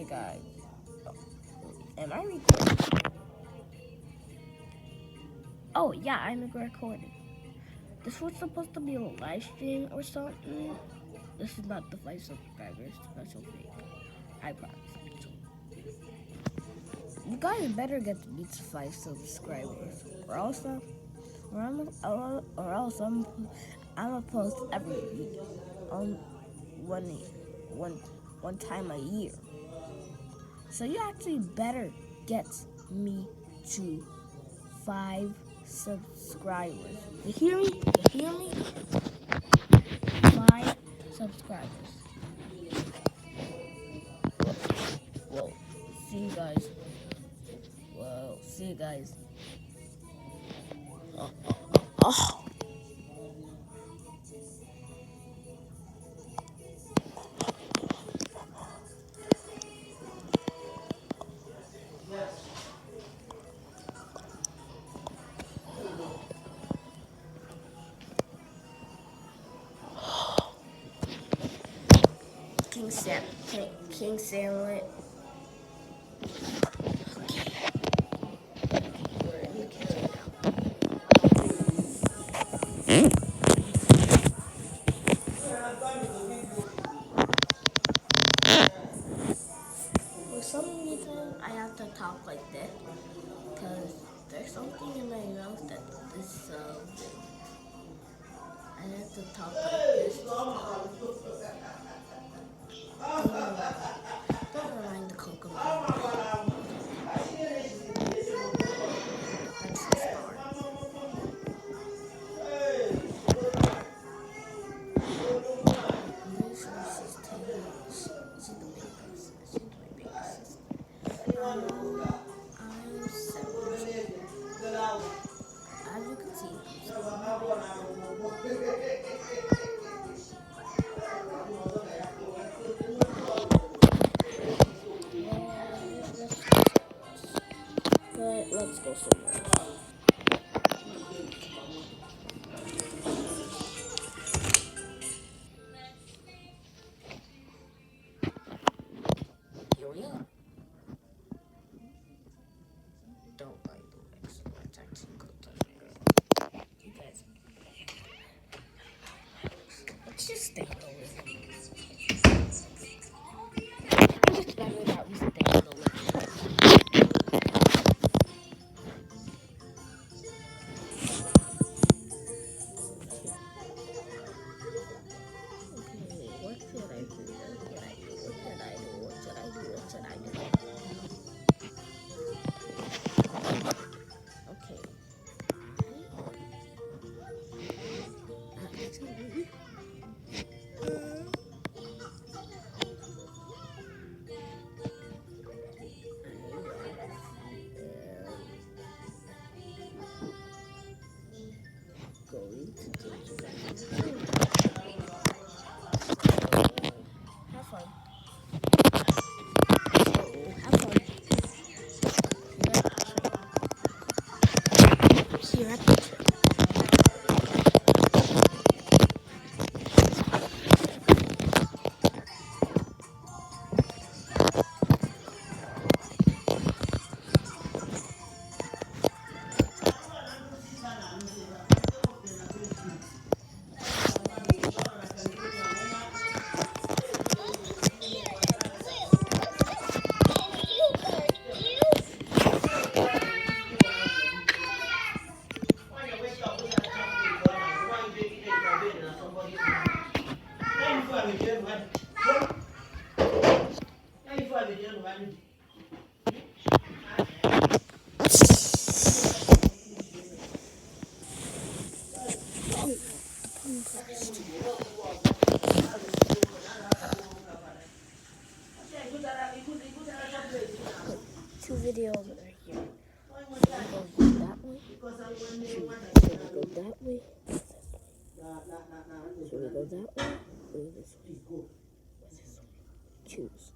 guys. Am I recording? Oh, yeah, I'm recording. This was supposed to be a live stream or something. This is not the 5 subscribers special thing. I promise. You guys better get to beat 5 subscribers, or else I'm gonna post every week on one time a year. So you actually better get me to 5 subscribers. You hear me? You hear me? 5 subscribers. Whoa. See you guys. Whoa. See you guys. Oh. King Sandwich. For some reason, I have to talk like this because there's something in my mouth that is so big. I have to talk like this. Don't remind the cocoa. That's the star. She's the biggest. She's my biggest sister. I'm 7. As you can see, but let's go somewhere. Here we are. Don't mind the mix. Let's actually go to you guys. Let's just stay over. It's better that we stay on the left. Okay, what should I do? What should I do? Okay. Actually, going to take you guys. Have fun. Have fun. Here at the trip. Two videos are here. Should we go that way? Should we go that way? Should we go that way? Or this way? Choose.